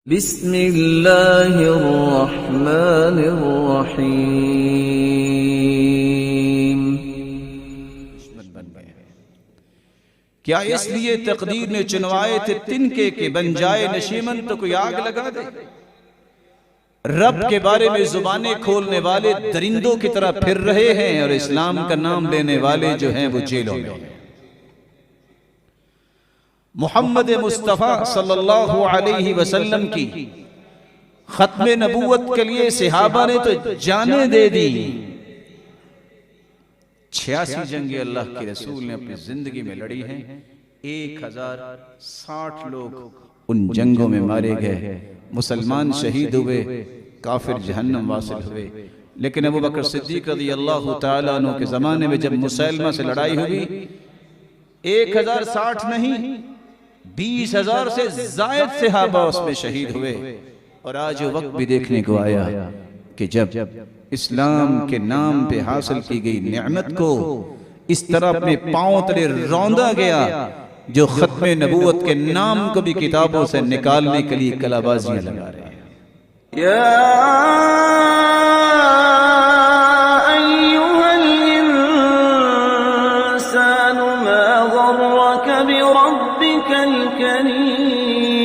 بسم اللہ الرحمن الرحیم۔ کیا اس لیے تقدیر نے چنوائے تھے تنکے کہ بن جائے نشیمن تو کوئی آگ لگا دے؟ رب کے بارے میں زبانیں کھولنے والے درندوں کی طرح پھر رہے ہیں اور اسلام کا نام لینے والے جو ہیں وہ جیلوں میں ہیں۔ محمد مصطفیٰ صلی اللہ علیہ وسلم کی ختم نبوت کے لیے صحابہ نے تو جانیں دے دی۔ 86 جنگیں اللہ کے رسول نے اپنی زندگی میں لڑی ہیں، 1060 لوگ ان جنگوں میں مارے گئے، مسلمان شہید ہوئے، کافر جہنم واصل ہوئے۔ لیکن ابو بکر صدیق رضی اللہ تعالیٰ عنہ کے زمانے میں جب مسلمہ سے لڑائی ہوئی، 1060 نہیں 20,000 سے زائد صحابہ اس میں شہید ہوئے۔ اور آج وہ وقت بھی دیکھنے کو آیا کہ جب اسلام کے نام پہ حاصل کی گئی نعمت کو اس طرح اپنے پاؤں تلے روندا گیا، جو ختم نبوت کے نام کو بھی کتابوں سے نکالنے کے لیے کلا بازیاں لگا رہے ہیں۔ یا ایھا الانسان ما غرک بربک الکریم۔